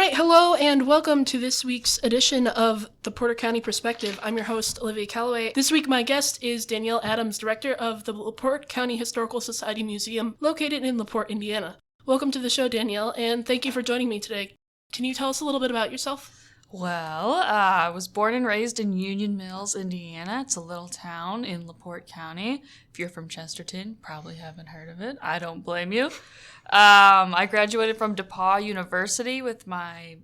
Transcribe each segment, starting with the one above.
Hi, hello, and welcome to this week's edition of the Porte County Perspective. I'm your host, Olivia Callaway. This week, my guest is Danielle Adams, Director of the Laporte County Historical Society Museum, located in Laporte, Indiana. Welcome to the show, Danielle, and thank you for joining me today. Can you tell us a little bit about yourself? Well, I was born and raised in Union Mills, Indiana. It's a little town in Laporte County. If you're from Chesterton, probably haven't heard of it. I don't blame you. I graduated from DePauw University with my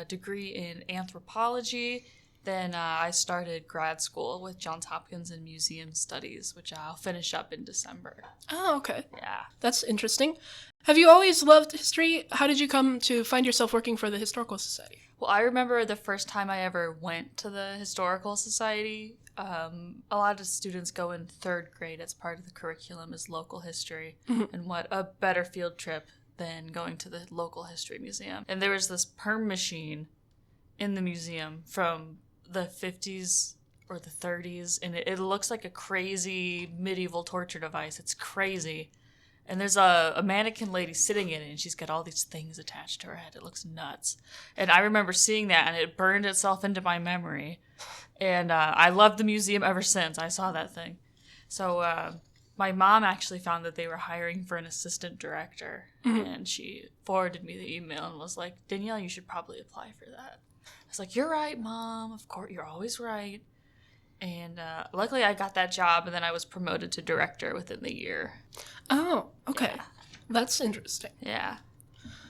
degree in anthropology. Then I started grad school with Johns Hopkins in Museum Studies, which I'll finish up in December. Oh, okay. Yeah. That's interesting. Have you always loved history? How did you come to find yourself working for the Historical Society? Well, I remember the first time I ever went to the Historical Society. A lot of students go in third grade as part of the curriculum is local history. Mm-hmm. And what a better field trip than going to the local history museum. And there was this perm machine in the museum from the 50s or the 30s, and it looks like a crazy medieval torture device. It's crazy. And there's a mannequin lady sitting in it, and she's got all these things attached to her head. It looks nuts. And I remember seeing that, and it burned itself into my memory. And I loved the museum ever since I saw that thing. So my mom actually found that they were hiring for an assistant director, mm-hmm. and she forwarded me the email and was like, Danielle, you should probably apply for that. I was like, you're right, Mom. Of course, you're always right. And luckily I got that job, and then I was promoted to director within the year. Oh, okay. Yeah. That's interesting. Yeah.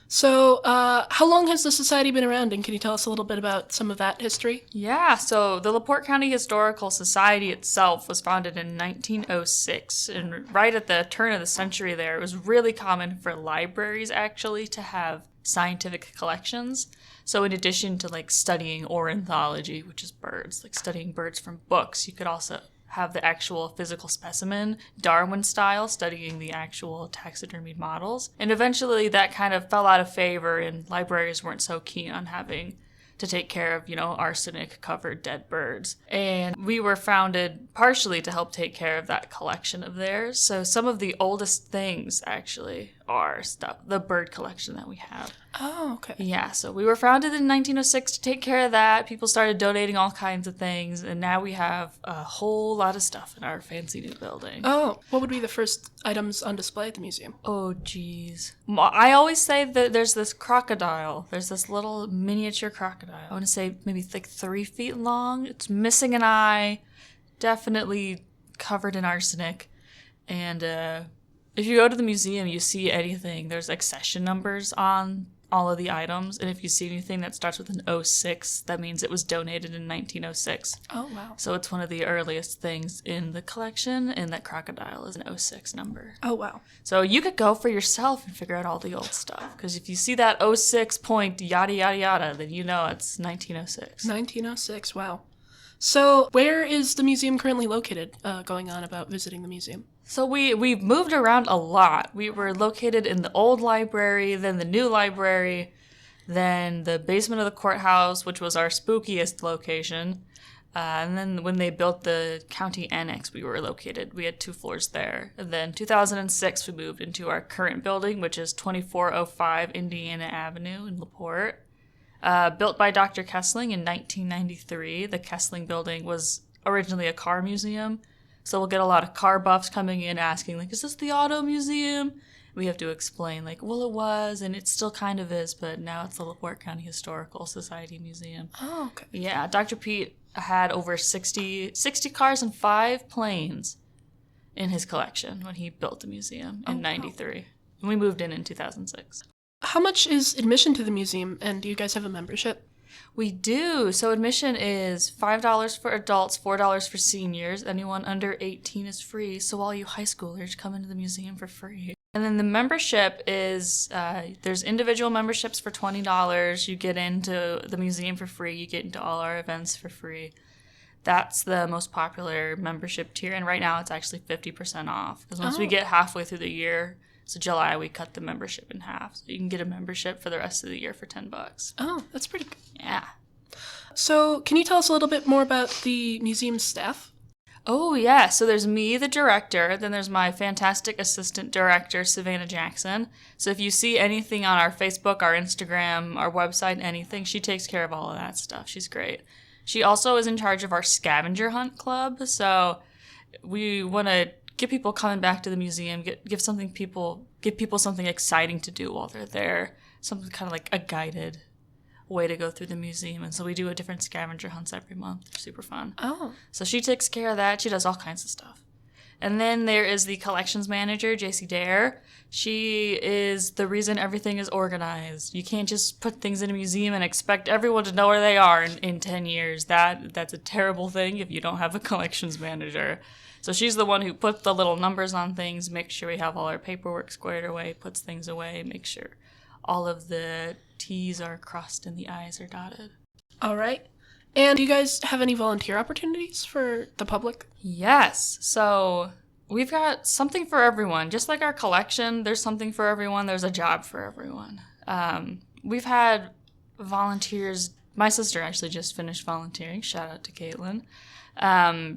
So how long has the society been around, and can you tell us a little bit about some of that history? Yeah, so the Laporte County Historical Society itself was founded in 1906, and right at the turn of the century there, it was really common for libraries actually to have scientific collections. So in addition to like studying ornithology, which is birds, like studying birds from books, you could also have the actual physical specimen, Darwin style, studying the actual taxidermied models. And eventually that kind of fell out of favor, and libraries weren't so keen on having to take care of, arsenic-covered dead birds. And we were founded partially to help take care of that collection of theirs. So some of the oldest things, actually, are the bird collection that we have. Oh, okay. Yeah, so we were founded in 1906 to take care of that. People started donating all kinds of things, and now we have a whole lot of stuff in our fancy new building. Oh, what would be the first items on display at the museum? Oh, geez. I always say that there's this crocodile. There's this little miniature crocodile. I want to say maybe like 3 feet long. It's missing an eye, definitely covered in arsenic. And if you go to the museum, you see anything, there's accession numbers on all of the items, and if you see anything that starts with an 06, that means it was donated in 1906. Oh, wow. So it's one of the earliest things in the collection, and that crocodile is an 06 number. Oh, wow. So you could go for yourself and figure out all the old stuff, because if you see that 06 point yada yada yada, then you know it's 1906. 1906, wow. So where is the museum currently located, going on about visiting the museum? So we've moved around a lot. We were located in the old library, then the new library, then the basement of the courthouse, which was our spookiest location. And then when they built the county annex, we had 2 floors there. And then 2006, we moved into our current building, which is 2405 Indiana Avenue in Laporte. Built by Dr. Kessling in 1993. The Kessling building was originally a car museum. So we'll get a lot of car buffs coming in asking, like, is this the auto museum? We have to explain, like, well, it was, and it still kind of is, but now it's the Laporte County Historical Society Museum. Oh, okay. Yeah, Dr. Pete had over 60 cars and 5 planes in his collection when he built the museum in 93. Wow. And we moved in 2006. How much is admission to the museum, and do you guys have a membership? We do. So admission is $5 for adults, $4 for seniors. Anyone under 18 is free. So all you high schoolers come into the museum for free. And then the membership is, there's individual memberships for $20. You get into the museum for free. You get into all our events for free. That's the most popular membership tier. And right now it's actually 50% off. Because once we get halfway through the year, so July, we cut the membership in half. So you can get a membership for the rest of the year for $10. Oh, that's pretty good. Yeah. So can you tell us a little bit more about the museum staff? Oh, yeah. So there's me, the director. Then there's my fantastic assistant director, Savannah Jackson. So if you see anything on our Facebook, our Instagram, our website, anything, she takes care of all of that stuff. She's great. She also is in charge of our scavenger hunt club. So we want to get people coming back to the museum, give people something exciting to do while they're there. Something kind of like a guided way to go through the museum. And so we do a different scavenger hunts every month. They're super fun. Oh. So she takes care of that. She does all kinds of stuff. And then there is the collections manager, JC Dare. She is the reason everything is organized. You can't just put things in a museum and expect everyone to know where they are in 10 years. That's a terrible thing if you don't have a collections manager. So she's the one who puts the little numbers on things, makes sure we have all our paperwork squared away, puts things away, makes sure all of the T's are crossed and the I's are dotted. All right. And do you guys have any volunteer opportunities for the public? Yes. So we've got something for everyone. Just like our collection, there's something for everyone. There's a job for everyone. We've had volunteers. My sister actually just finished volunteering. Shout out to Caitlin.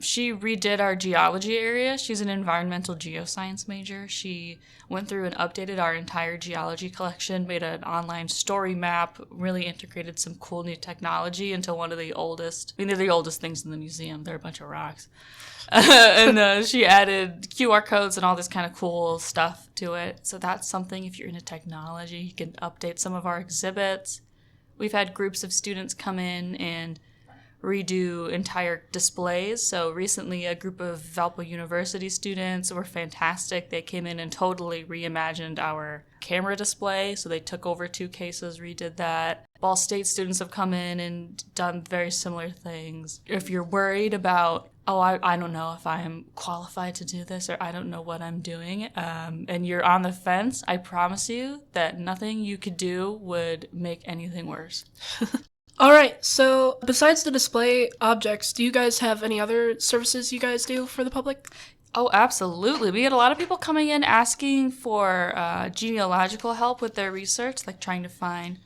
She redid our geology area. She's an environmental geoscience major. She went through and updated our entire geology collection, made an online story map, really integrated some cool new technology into one of the oldest, they're the oldest things in the museum. They're a bunch of rocks. And she added QR codes and all this kind of cool stuff to it. So that's something, if you're into technology, you can update some of our exhibits. We've had groups of students come in and redo entire displays. So recently a group of Valpo University students were fantastic. They came in and totally reimagined our camera display. So they took over 2 cases, redid that. Ball State students have come in and done very similar things. If you're worried about, I don't know if I'm qualified to do this or I don't know what I'm doing, and you're on the fence, I promise you that nothing you could do would make anything worse. All right, so besides the display objects, do you guys have any other services you guys do for the public? Oh, absolutely. We get a lot of people coming in asking for genealogical help with their research, like trying to find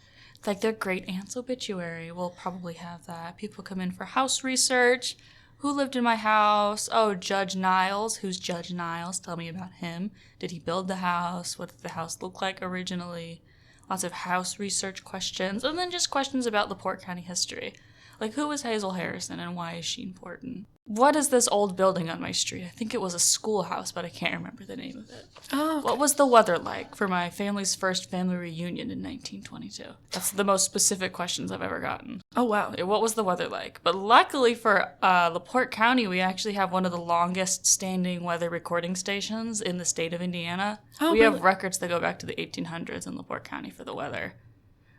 like their great aunt's obituary. We'll probably have that. People come in for house research. Who lived in my house? Oh, Judge Niles. Who's Judge Niles? Tell me about him. Did he build the house? What did the house look like originally? Lots of house research questions, and then just questions about Laporte County history. Like, who is Hazel Harrison and why is she important? What is this old building on my street? I think it was a schoolhouse, but I can't remember the name of it. Oh, okay. What was the weather like for my family's first family reunion in 1922? That's the most specific questions I've ever gotten. Oh, wow. What was the weather like? But luckily for Laporte County, we actually have one of the longest standing weather recording stations in the state of Indiana. Oh, we really? have records that go back to the 1800s in Laporte County for the weather,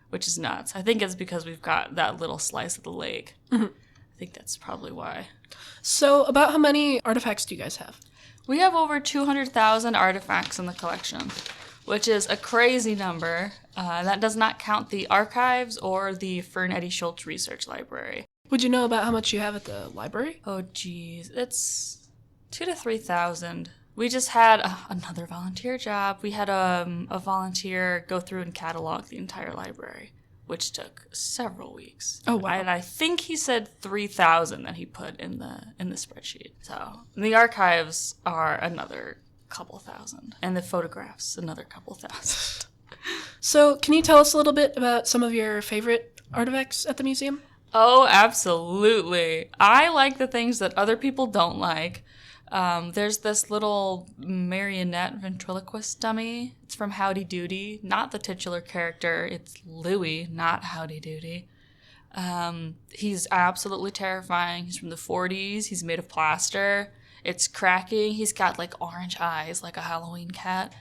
which is nuts. I think it's because we've got that little slice of the lake. Mm-hmm. I think that's probably why. So about how many artifacts do you guys have? We have over 200,000 artifacts in the collection, which is a crazy number. That does not count the archives or the Fern Eddy Schultz Research Library. Would you know about how much you have at the library? Oh, geez. It's 2,000 to 3,000. We just had another volunteer job. We had a volunteer go through and catalog the entire library, which took several weeks. Oh, wow. And I think he said 3,000 that he put in the spreadsheet. So the archives are another couple thousand, and the photographs another couple thousand. So can you tell us a little bit about some of your favorite artifacts at the museum? Oh, absolutely. I like the things that other people don't like. There's this little marionette ventriloquist dummy. It's from Howdy Doody, not the titular character. It's Louie, not Howdy Doody. He's absolutely terrifying. He's from the 40s. He's made of plaster. It's cracking. He's got like orange eyes, like a Halloween cat.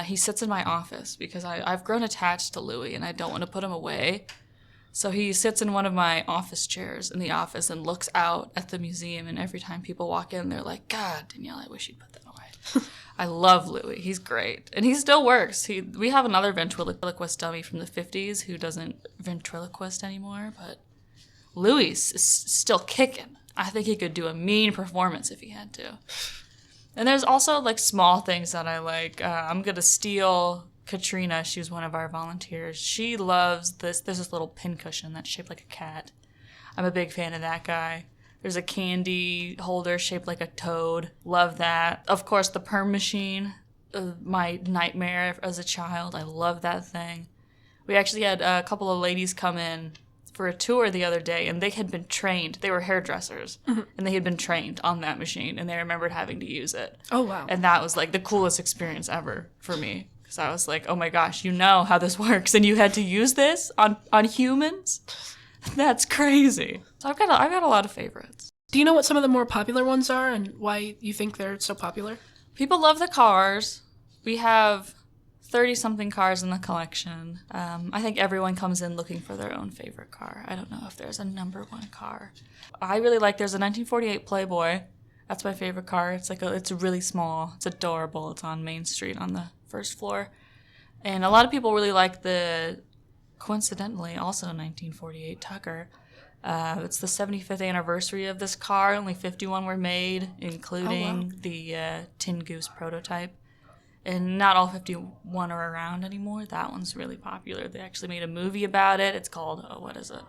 He sits in my office because I've grown attached to Louie and I don't want to put him away. So he sits in one of my office chairs in the office and looks out at the museum, and every time people walk in, they're like, God, Danielle, I wish you'd put that away. I love Louie. He's great. And he still works. We have another ventriloquist dummy from the 50s who doesn't ventriloquist anymore, but Louie is still kicking. I think he could do a mean performance if he had to. And there's also like small things that I like. I'm going to steal Katrina. She was one of our volunteers. She loves this. There's this little pincushion that's shaped like a cat. I'm a big fan of that guy. There's a candy holder shaped like a toad. Love that. Of course, the perm machine. My nightmare as a child. I love that thing. We actually had a couple of ladies come in for a tour the other day, and they had been trained. They were hairdressers, and they had been trained on that machine, and they remembered having to use it. Oh, wow. And that was like the coolest experience ever for me, because I was like, oh my gosh, you know how this works, and you had to use this on humans? That's crazy. So I've got a lot of favorites. Do you know what some of the more popular ones are and why you think they're so popular? People love the cars. We have 30-something cars in the collection. I think everyone comes in looking for their own favorite car. I don't know if there's a number one car. I really like, there's a 1948 Playboy. That's my favorite car. It's really small. It's adorable. It's on Main Street on the first floor. And a lot of people really like the, coincidentally, also 1948 Tucker. It's the 75th anniversary of this car. Only 51 were made, including the Tin Goose prototype. And not all 51 are around anymore. That one's really popular. They actually made a movie about it. It's called, what is it?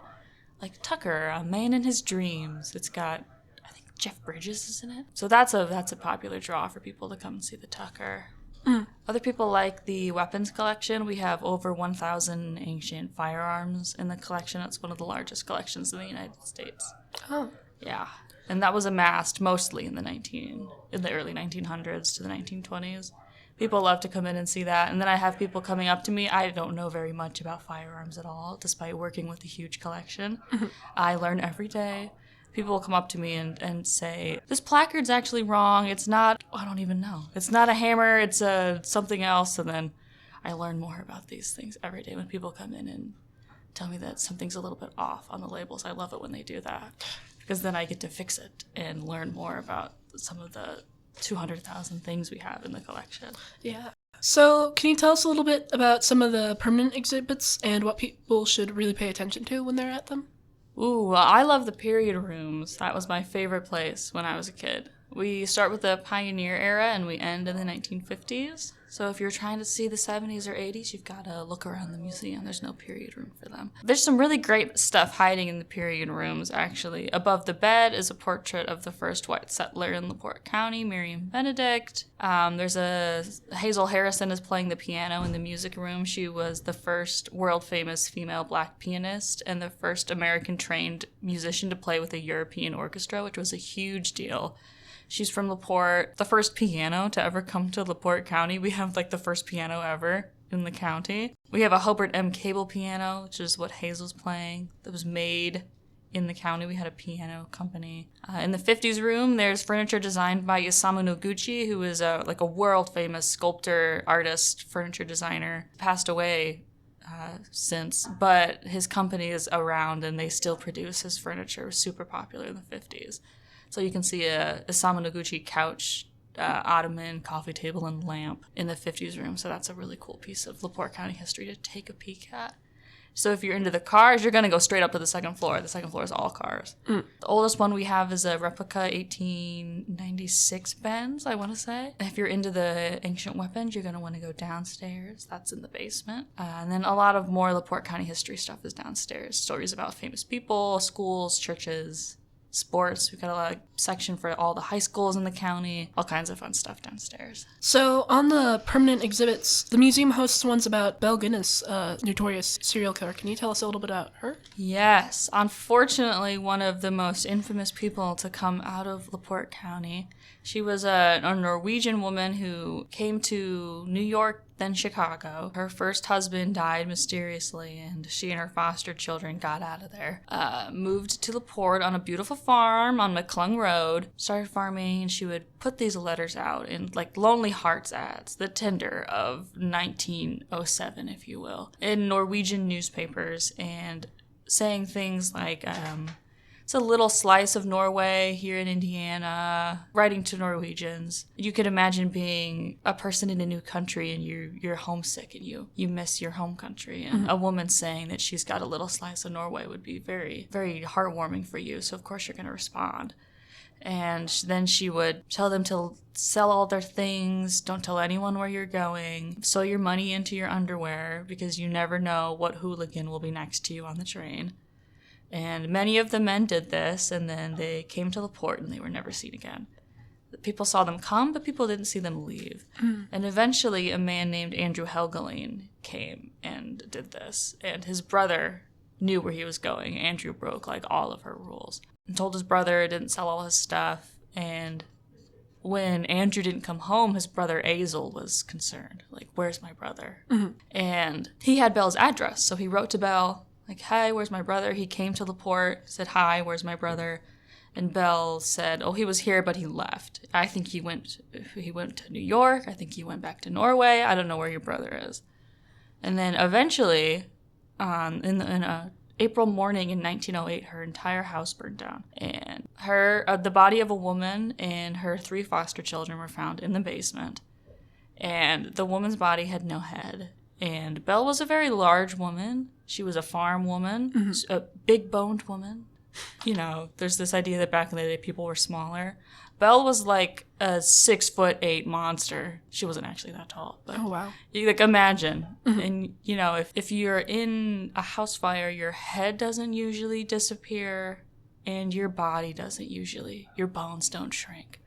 Like Tucker, A Man in His Dreams. It's got, I think Jeff Bridges is in it. So that's a popular draw for people to come and see the Tucker. Other people like the weapons collection. We have over 1,000 ancient firearms in the collection. It's one of the largest collections in the United States. Oh. Yeah. And that was amassed mostly in the early 1900s to the 1920s. People love to come in and see that. And then I have people coming up to me. I don't know very much about firearms at all, despite working with a huge collection. I learn every day. People will come up to me and say, this placard's actually wrong. It's not, I don't even know. It's not a hammer. It's something else. And then I learn more about these things every day when people come in and tell me that something's a little bit off on the labels. I love it when they do that, because then I get to fix it and learn more about some of the 200,000 things we have in the collection. Yeah. So can you tell us a little bit about some of the permanent exhibits and what people should really pay attention to when they're at them? Ooh, well, I love the period rooms. That was my favorite place when I was a kid. We start with the pioneer era and we end in the 1950s. So if you're trying to see the 70s or 80s, you've got to look around the museum. There's no period room for them. There's some really great stuff hiding in the period rooms, actually. Above the bed is a portrait of the first white settler in Laporte County, Miriam Benedict. There's Hazel Harrison is playing the piano in the music room. She was the first world-famous female black pianist and the first American-trained musician to play with a European orchestra, which was a huge deal. She's from Laporte, the first piano to ever come to Laporte County. We have the first piano ever in the county. We have a Hobart M. Cable piano, which is what Hazel's playing, that was made in the county. We had a piano company. In the 50s room, there's furniture designed by Isamu Noguchi, who is a world-famous sculptor, artist, furniture designer. Passed away since, but his company is around and they still produce his furniture. It was super popular in the 50s. So you can see a Isamu Noguchi couch, ottoman, coffee table, and lamp in the 50s room. So that's a really cool piece of Laporte County history to take a peek at. So if you're into the cars, you're going to go straight up to the second floor. The second floor is all cars. The oldest one we have is a replica 1896 Benz, I want to say. If you're into the ancient weapons, you're going to want to go downstairs. That's in the basement. And then a lot of more Laporte County history stuff is downstairs. Stories about famous people, schools, churches, sports. We've got a section for all the high schools in the county, all kinds of fun stuff downstairs. So on the permanent exhibits, the museum hosts ones about Belle Gunness, a notorious serial killer. Can you tell us a little bit about her? Yes. Unfortunately, one of the most infamous people to come out of Laporte County. She was a Norwegian woman who came to New York, then Chicago. Her first husband died mysteriously, and she and her foster children got out of there. Moved to Laporte on a beautiful farm on McClung Road, started farming, and she would put these letters out in Lonely Hearts ads, the Tinder of 1907, if you will, in Norwegian newspapers, and saying things like, it's a little slice of Norway here in Indiana, writing to Norwegians. You could imagine being a person in a new country and you're homesick and you miss your home country. And a woman saying that she's got a little slice of Norway would be very, very heartwarming for you. So of course you're going to respond. And then she would tell them to sell all their things, don't tell anyone where you're going, sew your money into your underwear because you never know what hooligan will be next to you on the train. And many of the men did this, and then they came to Laporte and they were never seen again. People saw them come, but people didn't see them leave. And eventually a man named Andrew Helgelien came and did this. And his brother knew where he was going. Andrew broke like all of her rules and told his brother, didn't sell all his stuff. And when Andrew didn't come home, his brother Azel was concerned. Like, where's my brother? And he had Belle's address. So he wrote to Belle, like, hi, where's my brother? He came to Laporte, said, hi, where's my brother? And Belle said, oh, he was here, but he left. I think he went to New York. I think he went back to Norway. I don't know where your brother is. And then eventually, in a April morning in 1908, her entire house burned down. And the body of a woman and her 3 foster children were found in the basement. And the woman's body had no head. And Belle was a very large woman. She was a farm woman, a big-boned woman. You know, there's this idea that back in the day people were smaller. Belle was like a 6'8" monster. She wasn't actually that tall. But Oh, wow. you like imagine. And you know, if you're in a house fire, your head doesn't usually disappear and your body doesn't usually. Your bones don't shrink.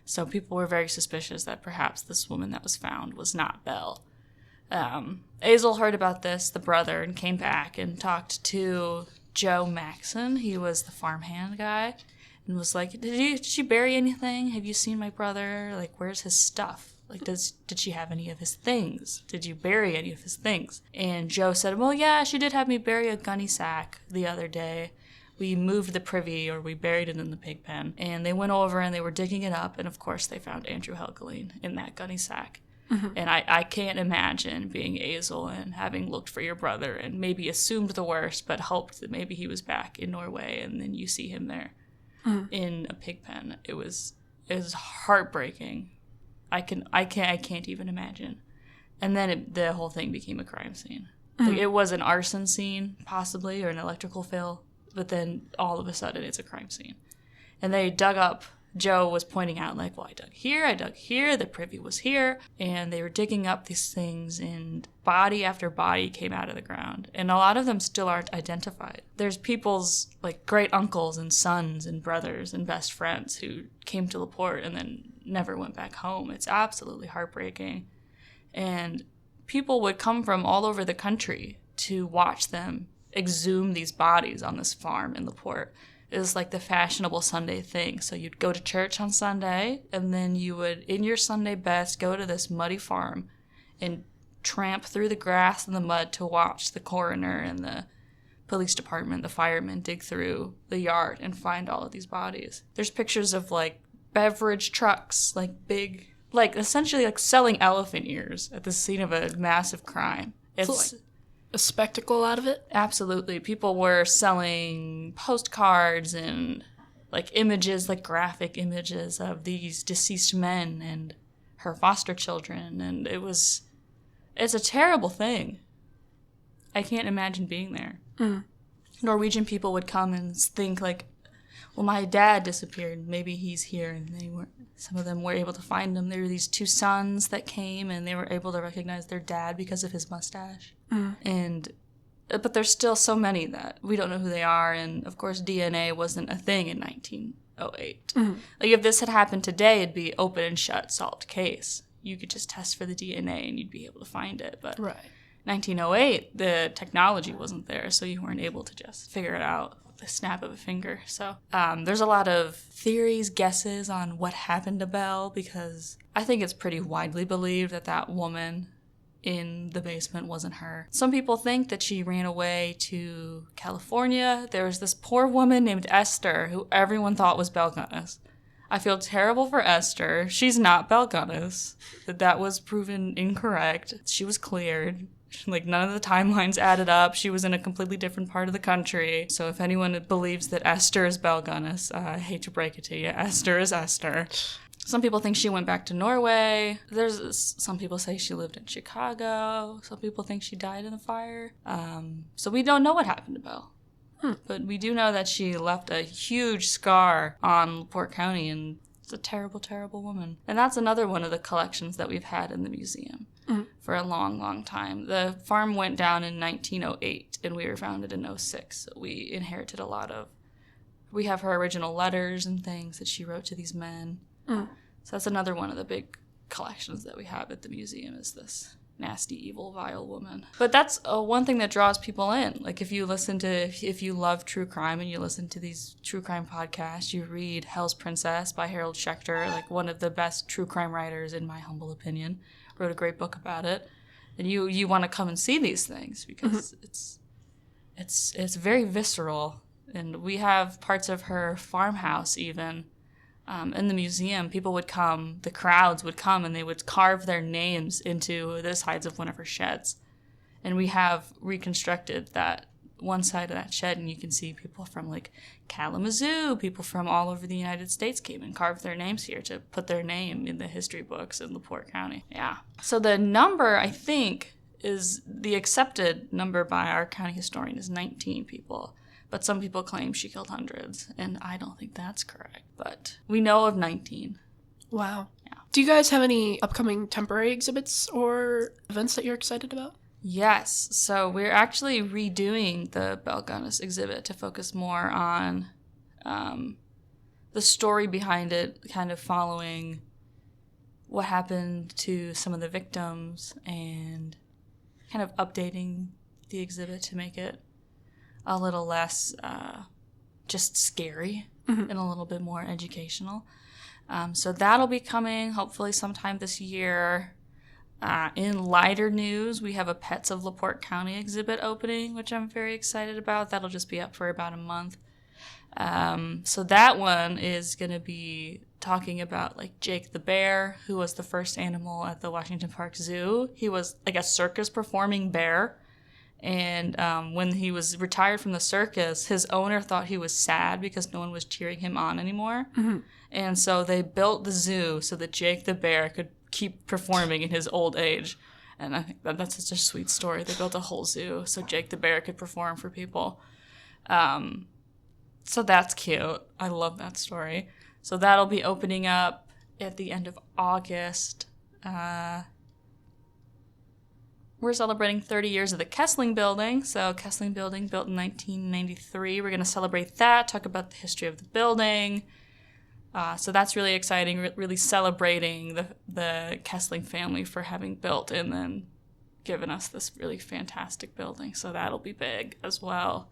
So people were very suspicious that perhaps this woman that was found was not Belle. Azel heard about this, the brother, and came back and talked to Joe Maxon. He was the farmhand guy, and was like, did she bury anything? Have you seen my brother? Like, where's his stuff? Like, did she have any of his things? Did you bury any of his things? And Joe said, well, yeah, she did have me bury a gunny sack the other day. We moved the privy, or we buried it in the pig pen. And they went over and they were digging it up, and of course they found Andrew Helgelien in that gunny sack. And I can't imagine being Azel and having looked for your brother and maybe assumed the worst, but hoped that maybe he was back in Norway, and then you see him there in a pig pen. It was heartbreaking. I can't even imagine. And then the whole thing became a crime scene. Like, it was an arson scene, possibly, or an electrical fill, but then all of a sudden it's a crime scene. And they dug up. Joe was pointing out, like, well, I dug here, the privy was here, and they were digging up these things, and body after body came out of the ground, and a lot of them still aren't identified. There's people's, like, great-uncles and sons and brothers and best friends who came to Laporte and then never went back home. It's absolutely heartbreaking. And people would come from all over the country to watch them exhume these bodies on this farm in Laporte. It was like the fashionable Sunday thing. So you'd go to church on Sunday, and then you would, in your Sunday best, go to this muddy farm and tramp through the grass and the mud to watch the coroner and the police department, the firemen, dig through the yard and find all of these bodies. There's pictures of, like, beverage trucks, like big, like, essentially like selling elephant ears at the scene of a massive crime. It's So, like, a spectacle out of it? Absolutely. People were selling postcards and, like, images, like graphic images of these deceased men and her foster children, and it's a terrible thing. I can't imagine being there. Norwegian people would come and think, like, well, my dad disappeared, maybe he's here, and some of them were able to find him. There were these 2 sons that came, and they were able to recognize their dad because of his mustache. But there's still so many that we don't know who they are, and of course DNA wasn't a thing in 1908. Like, if this had happened today, it'd be open and shut, solved case. You could just test for the DNA and you'd be able to find it. But Right. 1908, the technology wasn't there, so you weren't able to just figure it out with the snap of a finger. So there's a lot of theories, guesses on what happened to Belle, because I think it's pretty widely believed that that woman in the basement wasn't her. Some people think that she ran away to California. There was this poor woman named Esther who everyone thought was Belle Gunness. I feel terrible for Esther. She's not Belle Gunness. That was proven incorrect. She was cleared. Like, none of the timelines added up. She was in a completely different part of the country. So if anyone believes that Esther is Belle Gunness, I hate to break it to you. Esther is Esther. Some people think she went back to Norway. Some people say she lived in Chicago. Some people think she died in the fire. So we don't know what happened to Belle. But we do know that she left a huge scar on Laporte County, and it's a terrible, terrible woman. And that's another one of the collections that we've had in the museum. for a long, long time. The farm went down in 1908, and we were founded in '06. So we inherited a lot of... We have her original letters and things that she wrote to these men. So that's another one of the big collections that we have at the museum, is this nasty, evil, vile woman. But that's one thing that draws people in. Like, if you love true crime and you listen to these true crime podcasts, you read Hell's Princess by Harold Schechter, like one of the best true crime writers, in my humble opinion, wrote a great book about it. And you want to come and see these things because it's very visceral. And we have parts of her farmhouse even in the museum. People would come, the crowds would come, and they would carve their names into the sides of one of her sheds. And we have reconstructed that one side of that shed, and you can see people from like Kalamazoo, people from all over the United States came and carved their names here to put their name in the history books in Laporte County. Yeah. So the number, I think, is the accepted number by our county historian is 19 people. But some people claim she killed hundreds, and I don't think that's correct. But we know of 19. Wow. Yeah. Do you guys have any upcoming temporary exhibits or events that you're excited about? Yes. So we're actually redoing the Belgunnis exhibit to focus more on the story behind it, kind of following what happened to some of the victims and kind of updating the exhibit to make it a little less just scary and a little bit more educational. So that'll be coming hopefully sometime this year. In lighter news, we have a Pets of Laporte County exhibit opening, which I'm very excited about. That'll just be up for about a month. So that one is going to be talking about like Jake the bear, who was the first animal at the Washington Park Zoo. He was like a circus performing bear. And when he was retired from the circus, his owner thought he was sad because no one was cheering him on anymore. And so they built the zoo so that Jake the bear could keep performing in his old age. And I think that's such a sweet story. They built a whole zoo so Jake the bear could perform for people. So that's cute. I love that story. So that'll be opening up at the end of August. We're celebrating 30 years of the Kessling Building. So Kessling Building, built in 1993. We're going to celebrate that, talk about the history of the building. So that's really exciting, really celebrating the Kessling family for having built and then given us this really fantastic building. So that'll be big as well.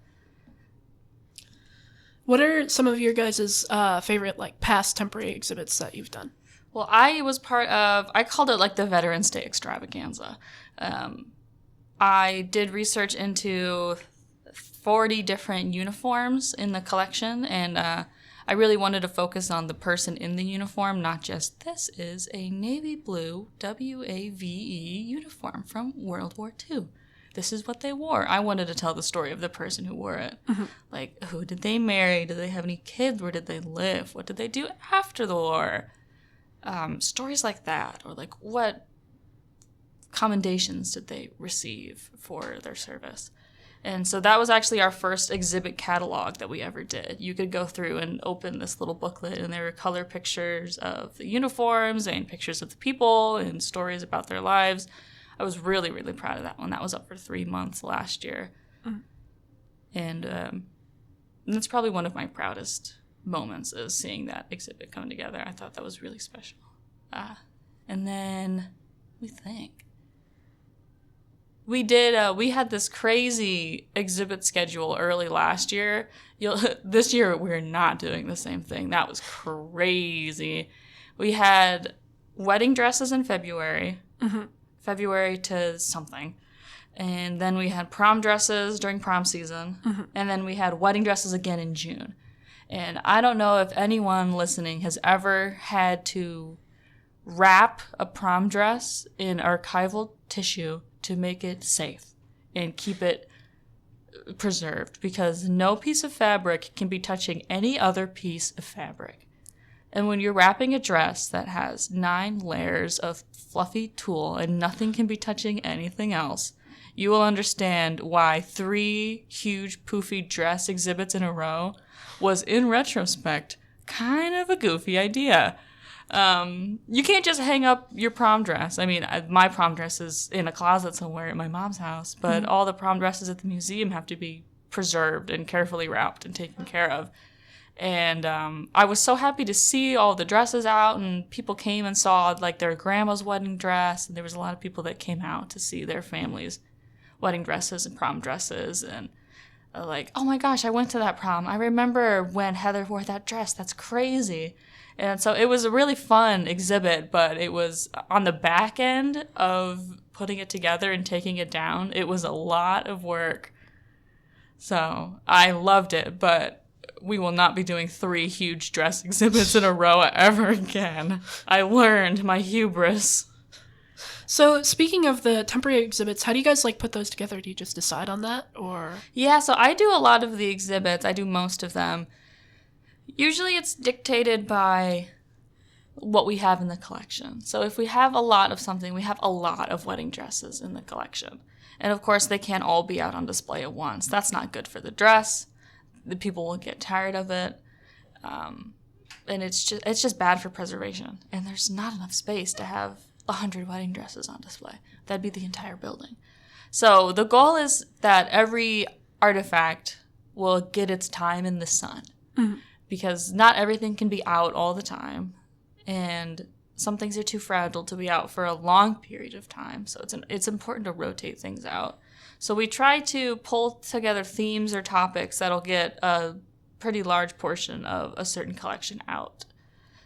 What are some of your guys' favorite like past temporary exhibits that you've done? Well, I called it like the Veterans Day extravaganza. I did research into 40 different uniforms in the collection, and I really wanted to focus on the person in the uniform, not just this is a navy blue WAVE uniform from World War II. This is what they wore. I wanted to tell the story of the person who wore it. Like, who did they marry? Did they have any kids? Where did they live? What did they do after the war? Stories like that, or like what commendations did they receive for their service. And so that was actually our first exhibit catalog that we ever did. You could go through and open this little booklet, and there were color pictures of the uniforms and pictures of the people and stories about their lives. I was really, really proud of that one. That was up for 3 months last year. And that's probably one of my proudest moments, is seeing that exhibit come together. I thought that was really special. And then, let me think. We had this crazy exhibit schedule early last year. This year, we're not doing the same thing. That was crazy. We had wedding dresses in February, February to something. And then we had prom dresses during prom season. And then we had wedding dresses again in June. And I don't know if anyone listening has ever had to wrap a prom dress in archival tissue to make it safe and keep it preserved, because no piece of fabric can be touching any other piece of fabric. And when you're wrapping a dress that has 9 layers of fluffy tulle and nothing can be touching anything else, you will understand why 3 huge poofy dress exhibits in a row was, in retrospect, kind of a goofy idea. You can't just hang up your prom dress. I mean, my prom dress is in a closet somewhere at my mom's house, but all the prom dresses at the museum have to be preserved and carefully wrapped and taken care of. And I was so happy to see all the dresses out, and people came and saw like their grandma's wedding dress, and there was a lot of people that came out to see their families' wedding dresses and prom dresses, and like, oh my gosh, I went to that prom. I remember when Heather wore that dress. That's crazy. And so it was a really fun exhibit, but it was on the back end of putting it together and taking it down. It was a lot of work. So I loved it, but we will not be doing 3 huge dress exhibits in a row ever again. I learned my hubris. So speaking of the temporary exhibits, how do you guys like put those together? Do you just decide on that, or? Yeah, so I do a lot of the exhibits. I do most of them. Usually it's dictated by what we have in the collection. So if we have a lot of something, we have a lot of wedding dresses in the collection. And of course, they can't all be out on display at once. That's not good for the dress. The people will get tired of it. And it's just bad for preservation. And there's not enough space to have 100 wedding dresses on display. That'd be the entire building. So the goal is that every artifact will get its time in the sun. Mm-hmm. Because not everything can be out all the time. And some things are too fragile to be out for a long period of time. So it's important to rotate things out. So we try to pull together themes or topics that'll get a pretty large portion of a certain collection out.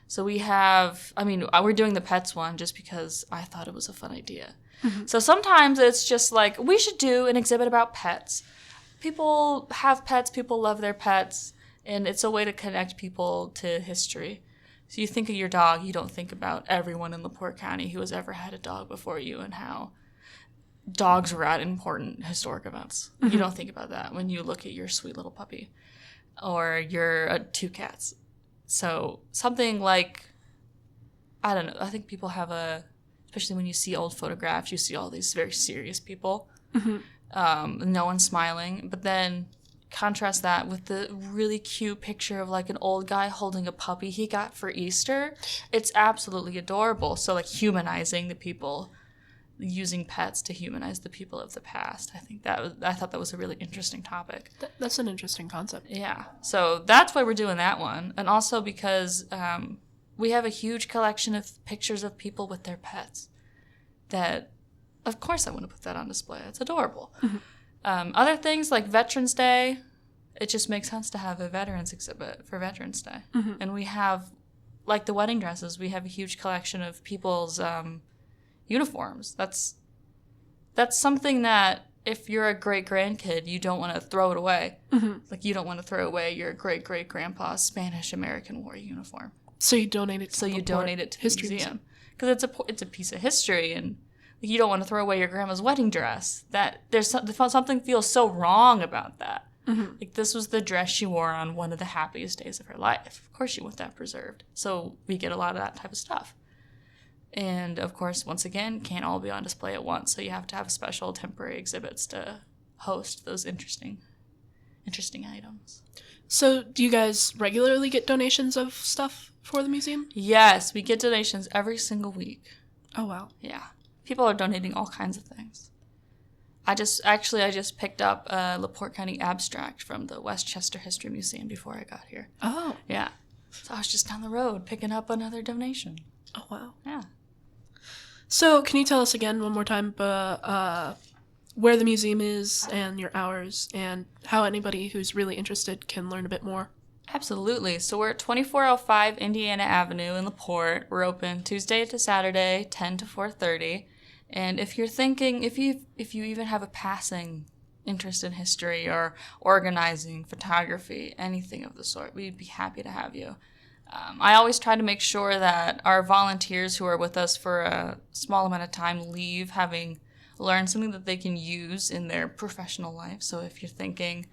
So we're doing the pets one just because I thought it was a fun idea. Mm-hmm. So sometimes it's just like, we should do an exhibit about pets. People have pets, people love their pets, and it's a way to connect people to history. So you think of your dog, you don't think about everyone in Laporte County who has ever had a dog before you and how dogs were at important historic events. Mm-hmm. You don't think about that when you look at your sweet little puppy or your 2 cats. So something like, I don't know, I think people have especially when you see old photographs, you see all these very serious people. Mm-hmm. No one's smiling. But then contrast that with the really cute picture of like an old guy holding a puppy he got for Easter. It's absolutely adorable. So like humanizing the people, using pets to humanize the people of the past. I thought that was a really interesting topic. That's an interesting concept. Yeah. So that's why we're doing that one. And also because we have a huge collection of pictures of people with their pets that, of course, I want to put that on display. It's adorable. Mm-hmm. Other things like Veterans Day, it just makes sense to have a veterans exhibit for Veterans Day. Mm-hmm. And we have, like the wedding dresses, we have a huge collection of people's uniforms. That's something that if you're a great-grandkid, you don't want to throw it away. Mm-hmm. Like you don't want to throw away your great-great-grandpa's Spanish-American War uniform. So you donate it to the museum. Because it's a piece of history, and you don't want to throw away your grandma's wedding dress. That there's something feels so wrong about that. Mm-hmm. Like this was the dress she wore on one of the happiest days of her life. Of course you want that preserved. So we get a lot of that type of stuff. And of course, once again, can't all be on display at once. So you have to have special temporary exhibits to host those interesting items. So do you guys regularly get donations of stuff for the museum? Yes, we get donations every single week. Oh, wow. Yeah. People are donating all kinds of things. I just picked up a Laporte County abstract from the Westchester History Museum before I got here. Oh. Yeah. So I was just down the road picking up another donation. Oh, wow. Yeah. So can you tell us again one more time where the museum is and your hours and how anybody who's really interested can learn a bit more? Absolutely. So we're at 2405 Indiana Avenue in Laporte. We're open Tuesday to Saturday, 10 to 4:30. And if you're thinking, if you even have a passing interest in history or organizing, photography, anything of the sort, we'd be happy to have you. I always try to make sure that our volunteers who are with us for a small amount of time leave having learned something that they can use in their professional life. So if you're thinking,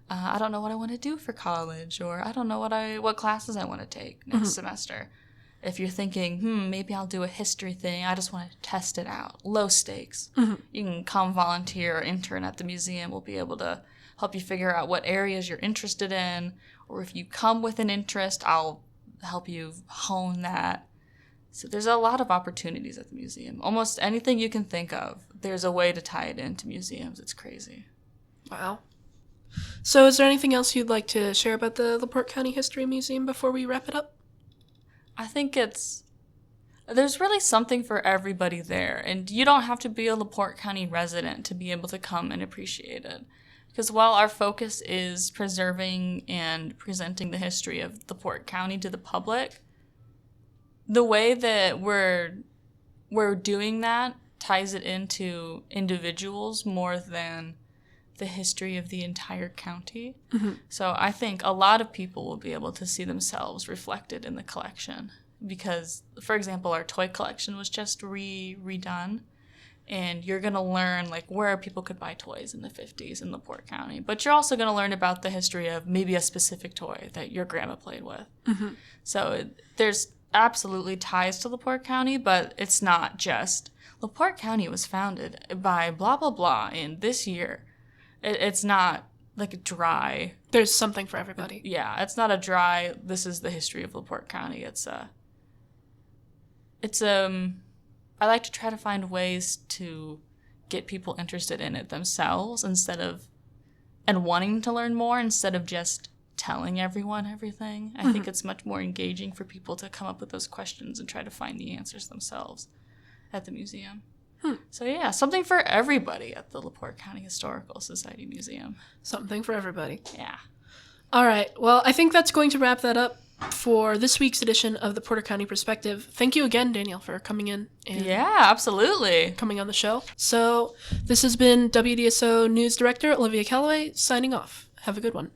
I don't know what I want to do for college, or I don't know what classes I want to take next semester. If you're thinking, maybe I'll do a history thing, I just want to test it out. Low stakes. Mm-hmm. You can come volunteer or intern at the museum. We'll be able to help you figure out what areas you're interested in. Or if you come with an interest, I'll help you hone that. So there's a lot of opportunities at the museum. Almost anything you can think of, there's a way to tie it into museums. It's crazy. Wow. So is there anything else you'd like to share about the LaPorte County History Museum before we wrap it up? I think there's really something for everybody there, and you don't have to be a LaPorte County resident to be able to come and appreciate it. Because while our focus is preserving and presenting the history of LaPorte County to the public, the way that we're doing that ties it into individuals more than the history of the entire county. Mm-hmm. So I think a lot of people will be able to see themselves reflected in the collection because, for example, our toy collection was just redone, and you're going to learn like where people could buy toys in the 50s in LaPorte County. But you're also going to learn about the history of maybe a specific toy that your grandma played with. Mm-hmm. So there's absolutely ties to LaPorte County, but it's not just LaPorte County was founded by blah, blah, blah in this year. It's not like a dry... There's something for everybody. Yeah, it's not a dry, this is the history of LaPorte County. I like to try to find ways to get people interested in it themselves and wanting to learn more instead of just telling everyone everything. I think it's much more engaging for people to come up with those questions and try to find the answers themselves at the museum. So yeah, something for everybody at the Laporte County Historical Society Museum. Something for everybody. Yeah. All right. Well, I think that's going to wrap that up for this week's edition of the Porter County Perspective. Thank you again, Danielle, for coming in. And absolutely. Coming on the show. So this has been WDSO News Director Olivia Callaway signing off. Have a good one.